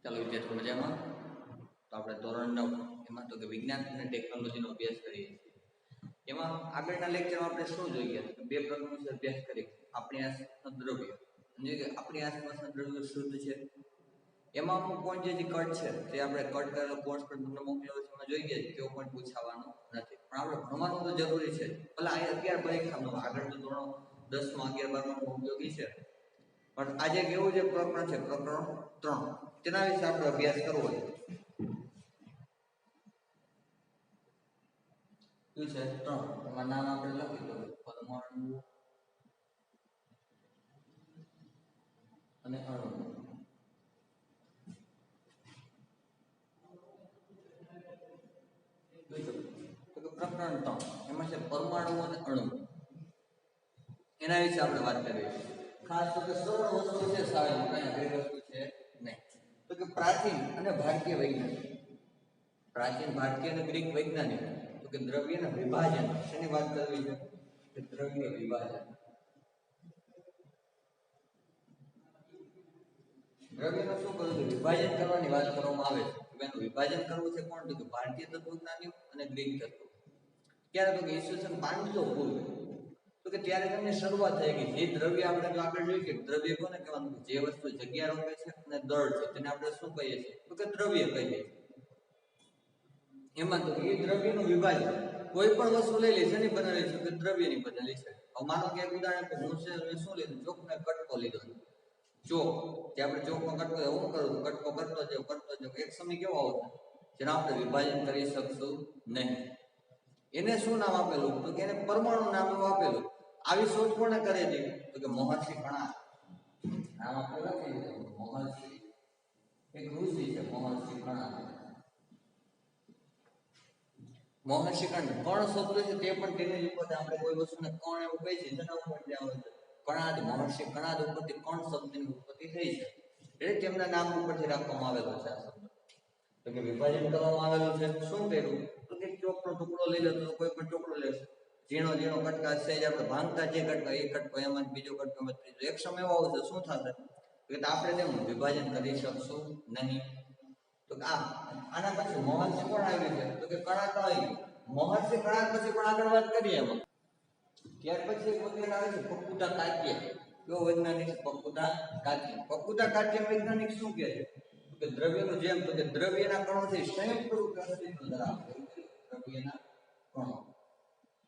ચાલો વિદ્યાર્થી મજામાં. તો આપણે ધોરણ 9 એમાં તો કે વિજ્ઞાન અને ટેકનોલોજીનો અભ્યાસ કરીએ છીએ. એમાં આગળના લેક્ચરમાં આપણે શું જોઈએ બે પ્રકારનો અભ્યાસ કરીએ. આપણી આસપાસના દ્રવ્ય અને આપણી આસપાસના દ્રવ્યો શુદ્ધ છે એમાં અમુક પોઈન્ટ જે કટ છે તે આપણે કટ કરેલો કોર્સ પર તમને મોકલ્યો છે એમાં જોઈએ કેવો પોઈન્ટ પૂછાવાનો નથી, પણ આપણે ભણવાનું તો જરૂરી છે. ભલે અત્યારે પરીક્ષામાં આગળ તો ધોરણ 10માં 11 12માં ઉપયોગી છે, પણ આજે કેવું જે પ્રકરણ છે પ્રકરણ 3 તેના વિશે આપણે અભ્યાસ કરવો છે. શું છે 3? એમાં નામ આપણે લખી દો પરમાણુ અને અણુ. તો પ્રકરણ 3 એમાં છે પરમાણુ અને અણુ. એના વિશે આપણે વાત કરીએ. ખાસ તો કે સરળ વસ્તુ છે, સાહેબ કઈ અઘરી વસ્તુ છે નહીં. તો કે પ્રાચીન અને ભારતીય વૈજ્ઞાનિક, પ્રાચીન ભારતીય અને ગ્રીક વૈજ્ઞાનિક તો કે દ્રવ્યના વિભાજન શેની વાત કરવી છે કે દ્રવ્ય વિભાજન. દ્રવ્યનું શું કરવું છે? વિભાજન કરવાની વાત કરવામાં આવે છે. એનું વિભાજન કરવું છે કોણ? તો કે ભારતીય તત્વજ્ઞાનીઓ અને ગ્રીક તત્વો. ક્યારે? તો કે ઈસવીસન 500 પૂર્વે. તો કે ત્યારે તેમની શરૂઆત થઈ ગઈ. જે દ્રવ્ય આપણે જો આગળ જોઈએ કે દ્રવ્ય કોને કહેવાનું? જે વસ્તુ જગ્યા રોકે છે અને દળ છે તેને આપણે શું કહીએ છીએ? તો કે દ્રવ્ય કહીએ છીએ. એમાં તો એ દ્રવ્યનું વિભાજન કોઈ પણ વસ્તુ લઈ લે છે ને બનાવી છે કે દ્રવ્યની બનેલી છે. હવે માનો કે એક ઉદાહરણ કે હું શું લીધું? ચોકનો કટકો લીધો. ચોક જે આપણે ચોકનો કટકો હું કરું કટકો કરતો જાઉં એક સમય કેવો આવશે જેને આપણે વિભાજન કરી શકશું નહીં. એને શું નામ આપેલું? તો કે એને પરમાણુ નામ આપેલું. આવી શોધ કોને કરી હતી? તો કે મહર્ષિ કણાદ. નામ આપણે લખી દીધું મહર્ષિ, એક ઋષિ છે મહર્ષિ કણાદ. મહર્ષિ કણાદ કણ શબ્દ છે તે પણ તેની ઉપર આપણે કોઈ વસ્તુને કણ એવું કહી છે તેના ઉપર જે આવે છે કણાદ. મહર્ષિ કણાદ ઉપરથી કણ શબ્દની ઉત્પત્તિ થઈ છે. એટલે તેમના નામ ઉપરથી રાખવામાં આવેલો છે આ શબ્દ. તો કે વિભાજન કરવામાં આવેલું છે. શું કર્યું? તો કે ચોકનો ટુકડો લઈ લે તો કોઈ પણ ટુકડો લેશે, ઝીણો ઝીણો કટકા છે આપણે ભાંગતા જે કટકા એ કટકો એમાં બીજો કટકો એમાં ત્રીજો. એક સમય એવો આવશે શું થશે કે આપણે તેનું વિભાજન કરી શકશું નહીં. તો આના પછી મહર્ષિ કોણ આવ્યું છે? તો કે કણાદ આવી ગયું. મહર્ષિ કણાદ પછી પણ આગળ વાત કરીએ એમાં. ત્યાર પછી એક વૈજ્ઞાનિક આવે છે પપ્પુતા કાત્ય. કયો વૈજ્ઞાનિક? પપ્પુતા કાત્ય. પપ્પુતા કાત્ય વૈજ્ઞાનિક શું કહે છે? કે દ્રવ્યનું જેમ તો કે દ્રવ્યના કણોથી સંયુક્ત રૂપે અસ્તિત્વ ધરાવે છે. દ્રવ્યના કણો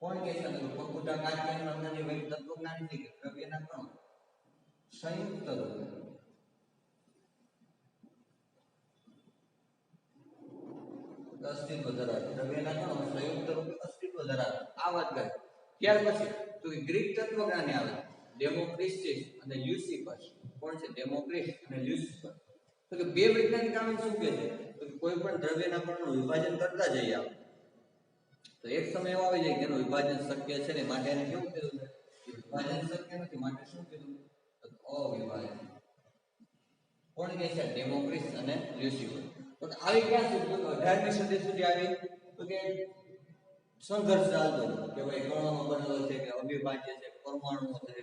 કોણ કહે છે? પપ્પુતા કાત્ય નામની તત્વજ્ઞાની છે કે દ્રવ્યના કણો સંયુક્ત રૂપે અસ્તિત્વ ધરાવે. દ્રવ્યના કણો સંયુક્ત રૂપે અસ્તિત્વ ધરાવે. આ વાત કરે. ત્યાર પછી તો ગ્રીક તત્વજ્ઞાની આવે ડેમોક્રિટસ અને લ્યુસિફસ. કોણ છે? ડેમોક્રિટસ અને લ્યુસિફસ. તો કે બે વૈજ્ઞાનિક આમ શું કહે છે? તો કે કોઈ પણ દ્રવ્યના કણનું વિભાજન કરતા જઈએ આપણે તો એક સમય એવો આવી જાય કે એનું વિભાજન શક્ય છે ને માટે એને કેવું કીધું છે? વિભાજન શક્ય નથી માટે શું કીધું? અવિભાજન. કોણ કહે છે? ડેમોક્રિટસ અને લ્યુસિફસ. તો આવી ક્યાં સુધી? 18મી સદી સુધી આવી. તો કે સંઘર્ષ ચાલતો કે ભાઈ કણોનો બનેલો છે કે અવિભાજ્ય છે પરમાણુઓ છે,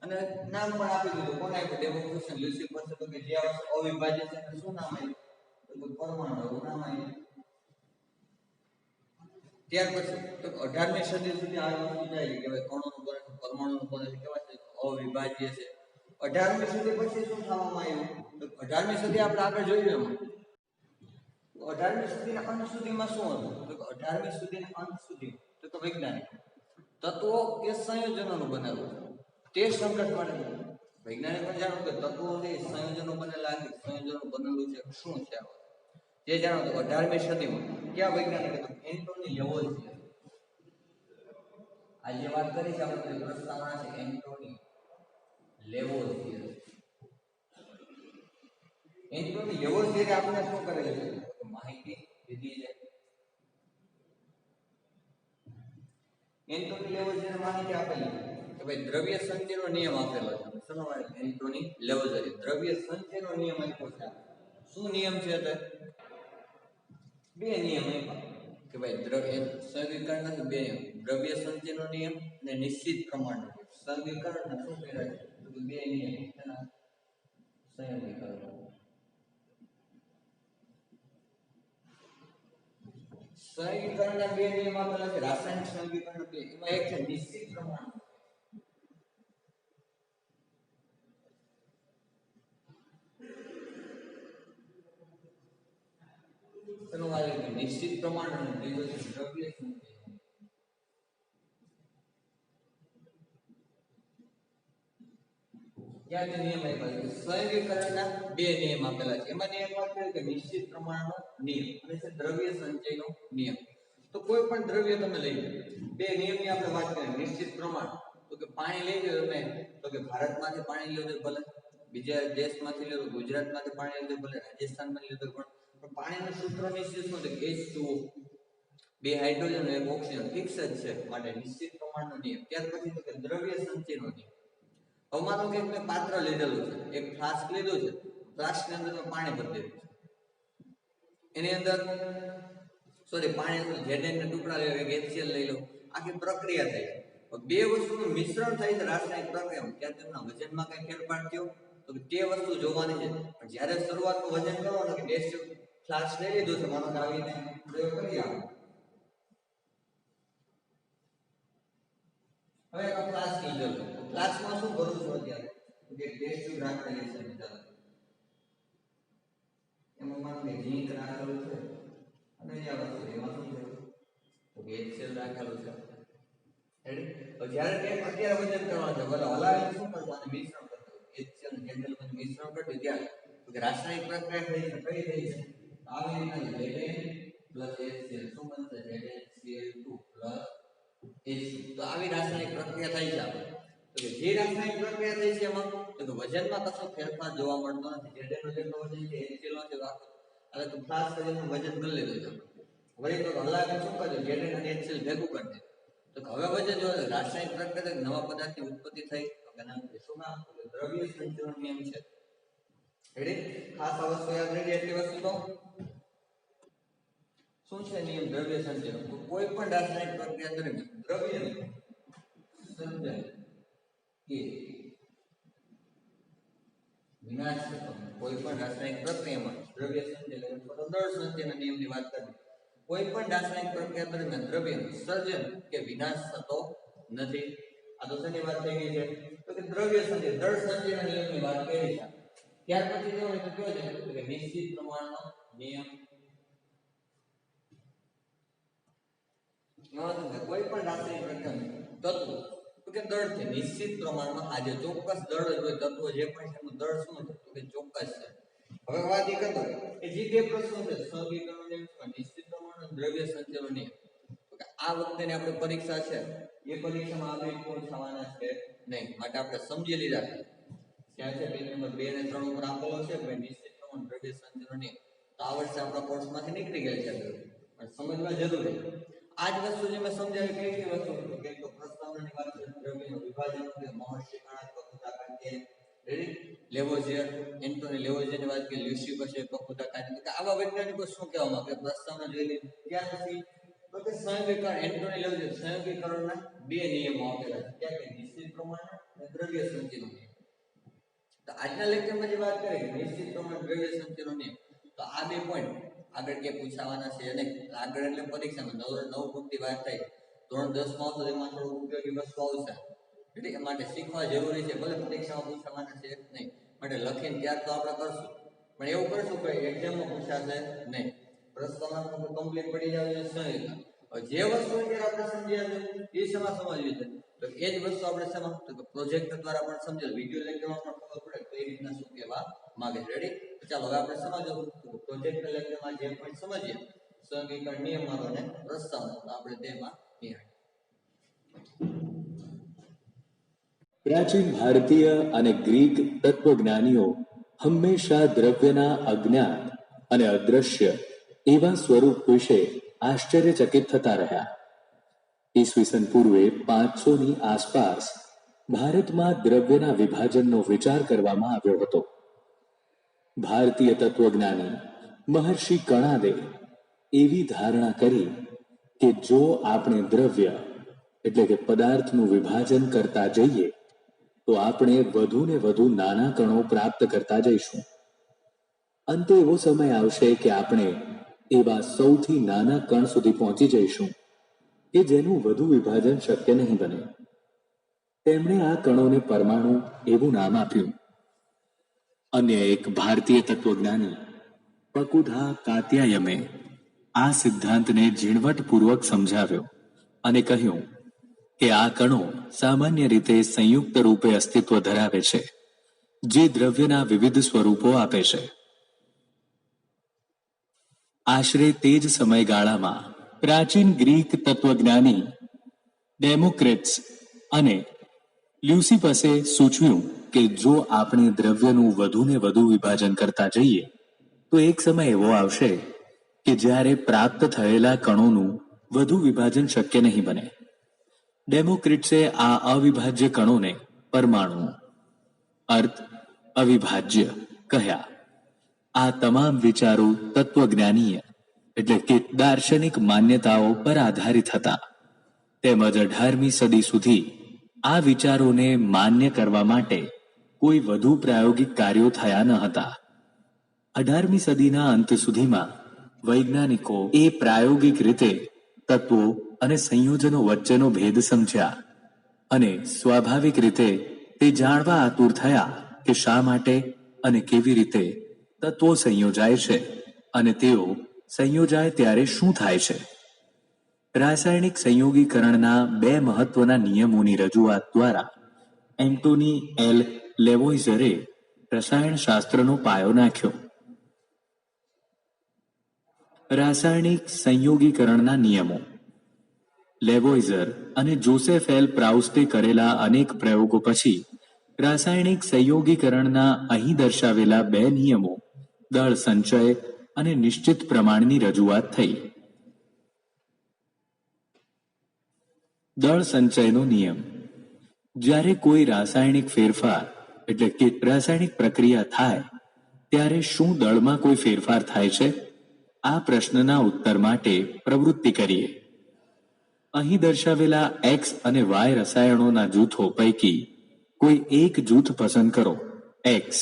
અને નામ પણ આપી દીધું. કોને આપ્યું? ડેમોક્રિટસ અને લ્યુસિફસ. તો કે જે અવિભાજ્ય છે એને શું નામ આપ્યું? તો પરમાણુ એવું નામ આપ્યું. ત્યાર પછી તો 18મી સદી સુધી આ વસ્તુ જાય કે ભાઈ કણોનું બને પરમાણુનું બને કેવા છે? અવિભાજ્ય છે. 18મી સદી પછી શું થવામાં આવ્યું? તો 18મી સદી આપણે આગળ જોયું એમાં 18મી સદીના અંત સુધીમાં શું હતું? તો 18મી સદીના અંત સુધી તો કે વૈજ્ઞાનિક તત્વો કે સંયોજનોનું બનેલું તે સંઘર્ષ માટે વૈજ્ઞાનિક પણ જાણો કે તત્વો ને સંયોજનો બનેલા છે. સંયોજનો બનેલું છે શું છે તે જાણો. તો 18મી સદીમાં ક્યાં વૈજ્ઞાનિક હતો? એન્ટોની લેવોઝિયર. આ જે વાત કરી છે આપણે પ્રસ્તાવના છે એન્ટોની લેવોઝિયર. એન્ટોની લેવોઝિયરે આપણે શું કરેલું છે? માહિતી દીધી છે. એન્ટોની લેવોઝિયરે માહિતી આપેલી કે ભાઈ દ્રવ્ય સંચયનો નિયમ આપેલો છે. સમજવા એન્ટોની લેવોઝિયરે દ્રવ્ય સંચયનો નિયમ આપ્યો છે. શું નિયમ છે? તે બે નિયમ આપ્યા કે ભાઈ દ્રવ્ય સંવિકરણ નથી, બે દ્રવ્ય સંચયનો નિયમ અને નિશ્ચિત પ્રમાણનો સંવિકરણ શું કહેવાય? તો બે નિયમ એના સંવિકરણ. સંયોગીકરણના બે નિયમ આપેલા છે, રાસાયણિક સંયોગીકરણ બે, એમાં એક છે નિશ્ચિત પ્રમાણ, નિશ્ચિત પ્રમાણ અને બીજો છે દ્રવ્ય સંચય. ક્યાં નિયમ આપ્યા છે? સંયોગીકરણના બે નિયમ આપેલા છે. એમાં નિયમ આપ્યો કે નિશ્ચિત પ્રમાણનો નિયમ અને છે દ્રવ્ય સંચયનો નિયમ. તો કોઈ પણ દ્રવ્ય તમે લઈ લો, બે નિયમની આપણે વાત કરીએ. નિશ્ચિત પ્રમાણ તો કે પાણી લઈ લો તમે, તો કે ભારતમાંથી પાણી લો તો ભલે, બીજા દેશમાંથી લો તો ગુજરાતમાંથી પાણી લો તો ભલે, રાજસ્થાનમાંથી લો તો પણ પાણીનું સૂત્ર નિશ્ચિત શું છે? H2O, બે હાઇડ્રોજન અને એક ઓક્સિજન ફિક્સ જ છે, માટે નિશ્ચિત પ્રમાણનો નિયમ. ત્યાર પછી તો કે દ્રવ્ય સંચયનો નિયમ. હવે માનો કે મેં પાત્ર લીધેલું છે, એક ફ્લાસ્ક લીધું છે, ફ્લાસ્કની અંદર મેં પાણી ભરી દીધું છે, એની અંદર પાણી Zn ના ટુકડા લઈ લો, એક HCl લઈ લો, આખી પ્રક્રિયા થઈ. બે વસ્તુનું મિશ્રણ થાય છે રાસાયણિક પ્રક્રિયામાં, ત્યાં તેમના વજનમાં કઈ ફેરફાર થયો તો તે વસ્તુ જોવાની છે. પણ જ્યારે શરૂઆતનું વજન કરવાનું કે ટેસ્ટ ફ્લાસ્ક લઈ લીધું છે, માનો કે આવીને પ્રયોગ કરી આવો. હવે આ ફ્લાસ્ક લીધેલો, ફ્લાસ્કમાં શું કરું છું અત્યારે કે ટેસ્ટ ટ્યુબ રાખેલી છે મિત્રો, એમાં માનો કે ઝીંક રાખેલું છે અને આ વસ્તુ એમાં શું છે તો કે HCl રાખેલું છે. રેડી? તો જ્યારે તે અત્યારે વજન કરવાનું છે, બોલો હલાવીને શું કરવું? આને મિશ્રણ કરવું. HCl અને Zn નું મિશ્રણ કરી ત્યારે તો કે રાસાયણિક પ્રક્રિયા થઈ છે, કઈ થઈ છે? આવી રીતના Zn HCl શું બનશે? ZnCl2 H2. તો આવી રાસાયણિક પ્રક્રિયા થઈ છે. તો કે જે રાસાયણિક પ્રક્રિયા થઈ છે એમાં તો કે વજનમાં કશો ફેરફાર જોવા મળતો નથી. Zn નું જેટલું વજન છે HCl નો છે રાખો, એટલે તો ખાસ કરીને વજન કરી લીધું છે. વળી તો હલાવીને શું કરજો? Zn અને HCl ભેગું કરી દે. તો હવે વજન જો રાસાયણિક પ્રક્રિયા નવા પદાર્થની ઉત્પત્તિ થઈ તો કે નામ શું નામ? દ્રવ્ય સંચયનો નિયમ છે. રેડી? ખાસ આ વસ્તુ યાદ રાખજો. એટલી વસ્તુ તો શું છે નિયમ દ્રવ્ય સંચયનો? કોઈ પણ રાસાયણિક પ્રક્રિયા દરમિયાન દ્રવ્ય સંચય કે વિનાશ થતો, કોઈ પણ રાસાયણિક પ્રક્રિયામાં દ્રવ્ય સંચય એટલે દળ સંચયના નિયમની વાત કરીએ. કોઈ પણ રાસાયણિક પ્રક્રિયા દરમિયાન દ્રવ્યનું સર્જન કે વિનાશ થતો નથી. આ તો શેની વાત થઈ ગઈ છે? તો કે દ્રવ્ય સંચય, દળ સંચયના નિયમની વાત કરી છે. ત્યાર પછી જો તો કયો છે કે નિશ્ચિત પ્રમાણનો નિયમ. કોઈ પણ રાસાયણિક પ્રક્રિયાનું તત્વ તો કે દળ છે નિશ્ચિત પ્રમાણમાં, આજે ચોક્કસ દળ જ હોય, તત્વ જે પણ છે એનું દળ શું છે તો કે ચોક્કસ છે. હવે વાત એ કરતો કે જે બે પ્રશ્નો છે, સંયોગીકરણનો નિયમ, નિશ્ચિત પ્રમાણનો દ્રવ્ય સંચયનો નિયમ, તો કે આ વખતેની આપણી પરીક્ષા છે એ પરીક્ષામાં આ બે કોણ થવાના છે નહીં, માટે આપણે સમજી લીધા છે. ત્યાં છે પેજ નંબર 2 અને 3 ઉપર આપેલો છે કે નિશ્ચિત પ્રમાણ દ્રવ્ય સંચયનો નિયમ. તો આ વર્ષે આપણા કોર્સમાંથી નીકળી ગયેલ છે, પણ સમજવા જરૂરી. આજ વસ્તુ જે મેં સમજાવી કઈ વસ્તુ કે તો પ્રસ્તાવનાની વાત છે, દ્રવ્યનું વિભાજન કે મહર્ષિ કણાત્મકતા કાંતે રેડી લેવોઝિયર, એન્ટોની લેવોઝિયરની વાત કે લ્યુસી પાસે કપુતા કાંતે, કે આવા વૈજ્ઞાનિકો શું કહેવા માંગે પ્રસ્તાવના જોઈ લે. ત્યાર પછી તો કે સંયોગીકરણ, એન્ટોની લેવોઝિયર સંયોગીકરણના બે નિયમો આપેલા છે, ત્યાં કે નિશ્ચિત પ્રમાણ અને દ્રવ્ય સંચયનો નિયમ. તો આજના લેક્ચરમાં જે વાત કરી નિશ્ચિત પ્રમાણ દ્રવ્ય સંચયનો નિયમ, તો આ બે પોઈન્ટ આગળ કે પૂછાવાના છે અને આગળ એટલે પરીક્ષામાં 9 પંક્તિ વાત થાય, ધોરણ 10 માં આવતો એમાં થોડું ઉપયોગી વસ્તુ આવશે. એટલે એ માટે શીખવા જરૂરી છે, ભલે પરીક્ષામાં પૂછાવાના છે નહીં, માટે લખીને ત્યાર તો આપણે કરશું, પણ એવું કરશું કે એક્ઝામમાં પૂછાશે નહીં. પ્રસ્તાવના કમ્પ્લીટ પડી જાય છે સંયોગીકરણ. જે વસ્તુ અત્યારે આપણે સમજ્યા છે એ શેમાં સમજવી છે તો એ જ વસ્તુ આપણે શેમાં તો પ્રોજેક્ટ દ્વારા પણ સમજે, વિડિયો લેક્ચરમાં પણ ખબર પડે કઈ રીતના શું કહેવા માંગે છે. રેડી? ચાલો હવે આપણે સમજવું પ્રોજેક્ટ લેક્ચરમાં જે પણ સમજીએ સંયોગીકરણ નિયમો અને પ્રસ્તાવના, તો આપણે તેમાં નિહાળીએ. પ્રાચીન ભારતીય અને ગ્રીક તત્વજ્ઞાનીઓ હંમેશા દ્રવ્યના અજ્ઞાત અને અદ્રશ્ય એવા સ્વરૂપ વિશે આશ્ચર્યચકિત થતા રહ્યા. ઈસવીસન પૂર્વે 500ની આસપાસ ભારતમાં દ્રવ્યના વિભાજનનો વિચાર કરવામાં આવ્યો હતો. ભારતીય તત્વજ્ઞાની મહર્ષિ કણાદે એવી ધારણા કરી કે જો આપણે દ્રવ્ય એટલે કે પદાર્થનું વિભાજન કરતા જઈએ તો આપણે વધુ ને વધુ નાના કણો પ્રાપ્ત કરતા જઈશું. અંતે એવો સમય આવશે કે આપણે એવા સૌથી નાના કણ સુધી પહોંચી જઈશું કે જેનું વધુ વિભાજન શક્ય નહીં બને. તેમણે આ કણોને પરમાણુ એવું નામ આપ્યું. અન્ય એક ભારતીય તત્વજ્ઞાની પકુધા કાત્યાયમે આ સિદ્ધાંતને ઝીણવટપૂર્વક સમજાવ્યો અને કહ્યું કે આ કણો સામાન્ય રીતે સંયુક્ત રૂપે અસ્તિત્વ ધરાવે છે, જે દ્રવ્યના વિવિધ સ્વરૂપો આપે છે. આશરે તે જ સમયગાળામાં પ્રાચીન ગ્રીક તત્વજ્ઞાની ડેમોક્રિટ્સ અને લ્યુસિપસે સૂચવ્યું કે જો આપણે દ્રવ્યનું વધુને વધુ વિભાજન કરતા જઈએ તો એક સમય એવો આવશે કે જ્યારે પ્રાપ્ત થયેલા કણોનું વધુ વિભાજન શક્ય નહીં બને. ડેમોક્રિટ્સે આ અવિભાજ્ય કણોને પરમાણુ અર્થ અવિભાજ્ય કહ્યા. આ તમામ વિચારો તત્વજ્ઞાનીય એટલે કે દાર્શનિક માન્યતાઓ પર આધારિત હતા. તેમજ 18મી સદી સુધી આ વિચારોને માન્ય કરવા માટે કોઈ વધુ પ્રાયોગિક કાર્યો થયા ન હતા. 18મી સદીના અંત સુધીમાં વૈજ્ઞાનિકો એ પ્રાયોગિક રીતે તત્વો અને સંયોજનો વચ્ચેનો ભેદ સમજ્યા અને સ્વાભાવિક રીતે તે જાણવા આતુર થયા કે શા માટે અને કેવી રીતે તત્વો સંયોજાય છે અને તેઓ સંયોજાય ત્યારે શું થાય છે. રાસાયણિક સંયોગીકરણના 2 મહત્વના નિયમોની રજૂઆત દ્વારા એન્ટોની એલ લેવોઇઝરે રસાયણશાસ્ત્રનો પાયો નાખ્યો. રાસાયણિક સંયોગીકરણના નિયમો. લેવોઇઝર અને જોસેફ એલ પ્રાઉસ્ટે કરેલા અનેક પ્રયોગો પછી રાસાયણિક સંયોગીકરણના અહીં દર્શાવેલા 2 નિયમો દળ સંચય અને નિશ્ચિત પ્રમાણની રજૂઆત થઈ. દળ સંચયનો નિયમ. જ્યારે કોઈ રાસાયણિક ફેરફાર એટલે કે રાસાયણિક પ્રક્રિયા થાય ત્યારે શું દળમાં કોઈ ફેરફાર થાય છે? આ પ્રશ્નના ઉત્તર માટે પ્રવૃત્તિ કરીએ. અહીં દર્શાવેલા એક્સ અને વાય રસાયણોના જૂથો પૈકી કોઈ એક જૂથ પસંદ કરો. X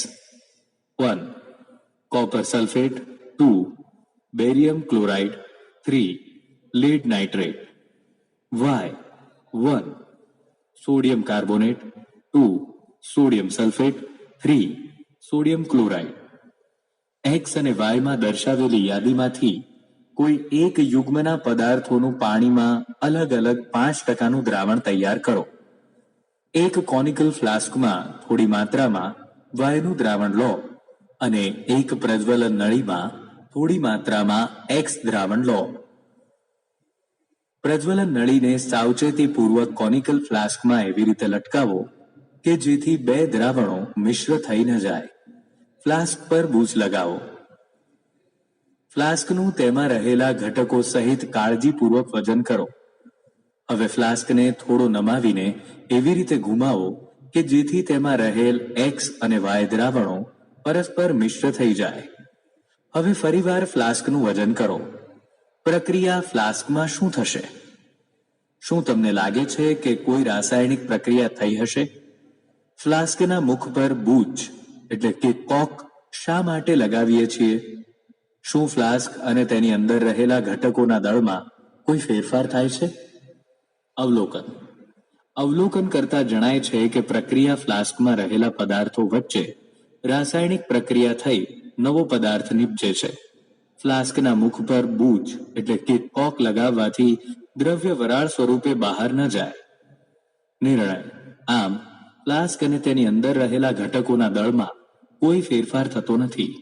1 copper sulphate, 2 barium chloride, 3 lead nitrate. Y 1 sodium carbonate, 2 sodium sulphate, 3 sodium chloride. X અને વાયમાં દર્શાવેલી યાદીમાંથી કોઈ એક યુગ્મના પદાર્થોનું પાણીમાં અલગ અલગ 5%નું દ્રાવણ તૈયાર કરો. એક કોનિકલ ફ્લાસ્કમાં થોડી માત્રામાં વાયનું દ્રાવણ લો અને એક પ્રજ્વલન નળીમાં થોડી માત્રામાં એક્સ દ્રાવણ લો. પ્રજ્વલન નળીને સાવચેતીપૂર્વક કોનિકલ ફ્લાસ્કમાં એવી રીતે લટકાવો કે જેથી 2 દ્રાવણો મિશ્ર થઈ ન જાય. ફ્લાસ્ક પર બૂચ લગાવો. ફ્લાસ્કનું તેમાં રહેલા ઘટકો સહિત કાળજીપૂર્વક વજન કરો. હવે ફ્લાસ્કને થોડો નમાવીને એવી રીતે ઘુમાવો કે જેથી તેમાં રહેલ એક્સ અને વાય દ્રાવણો પરસ્પર મિશ્ર થઈ જાય. હવે ફરીવાર ફ્લાસ્કનું વજન કરો. પ્રક્રિયા ફ્લાસ્કમાં શું થશે? શું તમને લાગે છે કે કોઈ રાસાયણિક પ્રક્રિયા થઈ હશે? ફ્લાસ્કના મુખ પર બૂચ એટલે કે કોક શા માટે લગાવીએ છીએ? શું ફ્લાસ્ક અને તેની અંદર રહેલા ઘટકોના દળમાં કોઈ ફેરફાર થાય છે? અવલોકન કરતા જણાય છે કે પ્રક્રિયા ફ્લાસ્કમાં રહેલા પદાર્થો વચ્ચે રાસાયણિક પ્રક્રિયા થઈ નવો પદાર્થ નીપજે છે. ફ્લાસ્કના મુખ પર બૂચ એટલે કે કોક લગાવવાથી દ્રવ્ય વરાળ સ્વરૂપે બહાર ન જાય. નિર્ણય. આમ ફ્લાસ્ક અને તેની અંદર રહેલા ઘટકોના દળમાં કોઈ ફેરફાર થતો નથી.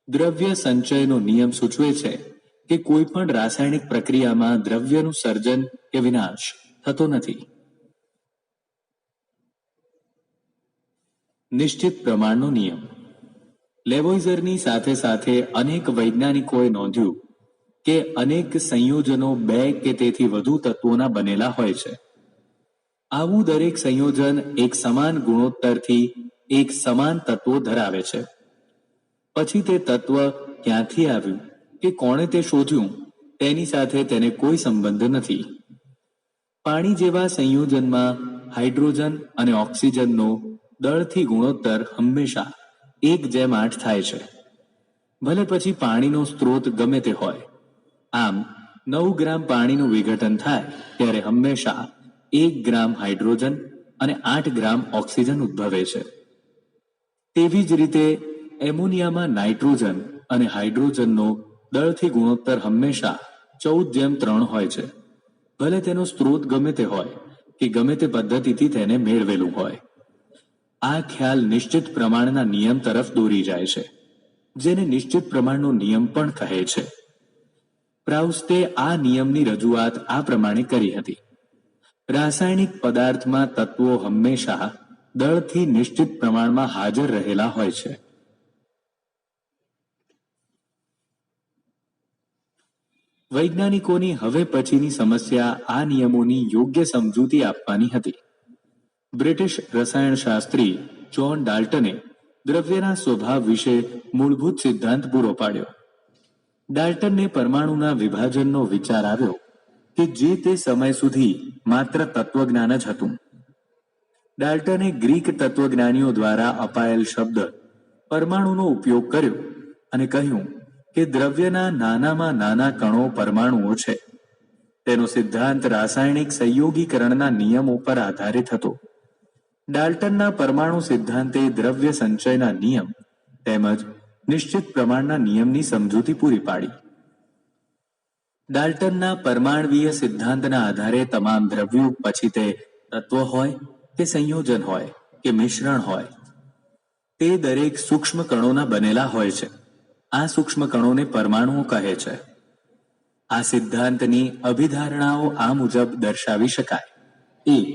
દ્રવ્ય સંચયનો નિયમ સૂચવે છે કે કોઈ પણ રાસાયણિક પ્રક્રિયામાં દ્રવ્યનું સર્જન કે વિનાશ થતો નથી. નિશ્ચિત પ્રમાણનો નિયમ. લેવોઇઝરની સાથે સાથે અનેક વૈજ્ઞાનિકોએ નોંધ્યું કે અનેક સંયોજનો 2 કે તેથી વધુ તત્વોના બનેલા હોય છે. આવું દરેક સંયોજન એક સમાન ગુણોત્તરથી એક સમાન તત્વો ધરાવે છે. પછી તે તત્વ ક્યાંથી આવ્યું કે કોણે તે શોધ્યું તેની સાથે તેને કોઈ સંબંધ નથી. પાણી જેવા સંયોજનમાં હાઇડ્રોજન અને ઓક્સિજનનો દળથી ગુણોત્તર હંમેશા 1:8 થાય છે. ભલે પછી પાણીનો સ્ત્રોત ગમે તે હોય. આમ 9 ગ્રામ પાણીનું વિઘટન થાય ત્યારે હંમેશા 1 ગ્રામ હાઇડ્રોજન અને 8 ગ્રામ ઓક્સિજન ઉદ્ભવે છે. તેવી જ રીતે એમોનિયામાં નાઇટ્રોજન અને હાઇડ્રોજનનો દળથી ગુણોત્તર હંમેશા 14:3 હોય છે, ભલે તેનો સ્ત્રોત ગમે તે હોય કે ગમે તે પદ્ધતિથી તેને મેળવેલું હોય. આ ખ્યાલ નિશ્ચિત પ્રમાણના નિયમ તરફ દોરી જાય છે, જેને નિશ્ચિત પ્રમાણનો નિયમ પણ કહે છે. પ્રાઉસ્ટે આ નિયમની રજૂઆત આ પ્રમાણે કરી હતી: રાસાયણિક પદાર્થમાં તત્વો હંમેશા દળથી નિશ્ચિત પ્રમાણમાં હાજર રહેલા હોય છે. વૈજ્ઞાનિકોની હવે પછીની સમસ્યા આ નિયમોની યોગ્ય સમજૂતી આપવાની હતી. બ્રિટિશ રસાયણશાસ્ત્રી જ્હોન ડાલ્ટને દ્રવ્યના સ્વભાવ વિશે મૂળભૂત સિદ્ધાંત પૂરો પાડ્યો. ડાલ્ટનને પરમાણુના વિભાજનનો વિચાર આવ્યો કે જે તે સમય સુધી માત્ર તત્વજ્ઞાન જ હતું. ડાલ્ટને ગ્રીક તત્વજ્ઞાનીઓ દ્વારા અપાયેલ શબ્દ પરમાણુનો ઉપયોગ કર્યો અને કહ્યું કે દ્રવ્યના નાનામાં નાના કણો પરમાણુઓ છે. તેનો સિદ્ધાંત રાસાયણિક સંયોગીકરણના નિયમો પર આધારિત હતો. ડાલ્ટનના પરમાણુ સિદ્ધાંતે દ્રવ્ય સંચયના નિયમ તેમજ નિશ્ચિત પ્રમાણના નિયમની સમજૂતી પૂરી પાડી. ડાલ્ટનના પરમાણ્વીય સિદ્ધાંતના આધારે તમામ દ્રવ્યો, પછી તે તત્વ હોય કે સંયોજન હોય કે મિશ્રણ હોય, તે દરેક સૂક્ષ્મ કણોના બનેલા હોય છે. આ સૂક્ષ્મ કણોને પરમાણુઓ કહે છે. આ સિદ્ધાંતની અભિધારણાઓ આ મુજબ દર્શાવી શકાય: 1.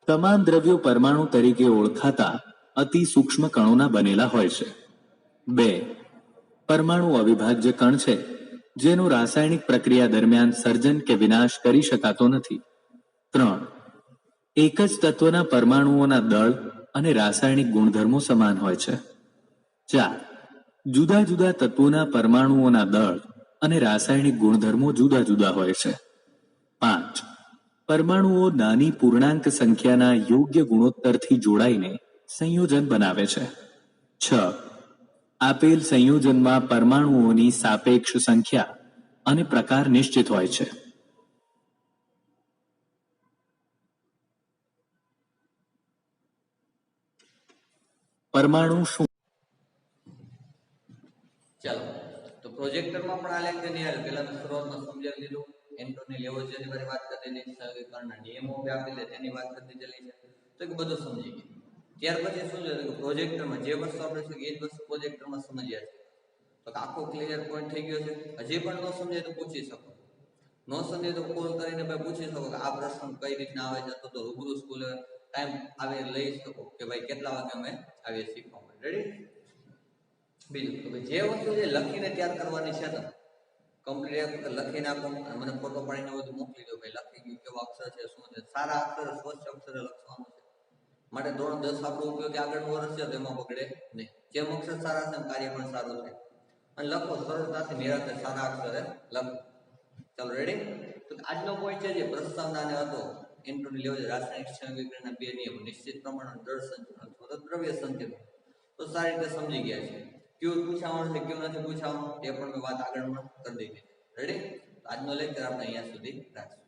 તમામ દ્રવ્યો પરમાણુ તરીકે ઓળખાતા અતિ સૂક્ષ્મ કણોના બનેલા હોય છે. 2. પરમાણુ અવિભાજ્ય કણ છે, જેનો રાસાયણિક પ્રક્રિયા દરમિયાન સર્જન કે વિનાશ કરી શકાતો નથી. 3. એક જ તત્વના પરમાણુઓના દળ અને રાસાયણિક ગુણધર્મો સમાન હોય છે. 4. જુદા જુદા તત્વોના પરમાણુઓના દળ અને રાસાયણિક ગુણધર્મો જુદા જુદા હોય છે. 5. પરમાણુઓ નાની પૂર્ણાંક સંખ્યાના યોગ્ય ગુણોત્તરથી જોડાઈને સંયોજન બનાવે છે. 6. આપેલ સંયોજનમાં પરમાણુઓની સાપેક્ષ સંખ્યા અને પ્રકાર નિશ્ચિત હોય છે. પરમાણુ શું? ચાલો, તો પ્રોજેક્ટરમાં પણ આ લેક્ચર નહીં આવે. પહેલા તો શરૂઆતમાં સમજાવી દીધું. એન્ટોની લેવોઝિયરની બારે વાત કરી દીધી, સંયોગીકરણના નિયમો આપી દે તેની વાત કરી દીધેલી છે, તો કે બધું સમજી ગયું. ત્યાર પછી શું છે કે પ્રોજેક્ટરમાં જે વસ્તુ આપણે છે એ જ વસ્તુ પ્રોજેક્ટરમાં સમજ્યા છે. તો આખો ક્લિયર પોઈન્ટ થઈ ગયો છે. હજી પણ ન સમજાય તો પૂછી શકો, ન સમજાય તો કોલ કરીને ભાઈ પૂછી શકો કે આ પ્રશ્ન કઈ રીતના આવે છે, અથવા તો રૂબરૂ સ્કૂલે ટાઈમ આવે લઈ શકો કે ભાઈ કેટલા વાગે અમે આવીએ શીખવા માટે. રેડી? બીજું તો જે વસ્તુ જે લખીને તૈયાર કરવાની છે, કમ્પ્લીટ લખીને આપો અને મને ફોટો પાડીને બધું મોકલી દો. ભાઈ લખી ગયું, કેવા અક્ષર છે, શું છે. સારા અક્ષરે, સ્વચ્છ અક્ષરે લખવાનું છે. માટે ધોરણ 10 આપણો ઉપયોગી આગળનું વર્ષ છે, તો એમાં બગડે નહીં. જેમ અક્ષર સારા છે કાર્ય પણ સારું છે. અને લખો સરળતાથી, નિરાતે સારા અક્ષરે લખો. ચાલો, રેડી? તો આજનો પોઈન્ટ છે જે પ્રસ્તાવનાને હતો એન્ટોની લેવોઝિયર રાસાયણિક સંયોગીકરણના 2 નિયમો, નિશ્ચિત પ્રમાણ દળ સંચરણ અથવા તો દ્રવ્ય સંચરણ. તો સારી રીતે સમજી ગયા છે. ક્યું પૂછાવાનું છે, ક્યું નથી પૂછાવાનું, એ પણ મેં વાત આગળમાં કરી દીધી. રેડી? આજનો લેક્ચર આપણે અહીંયા સુધી રાખીશું.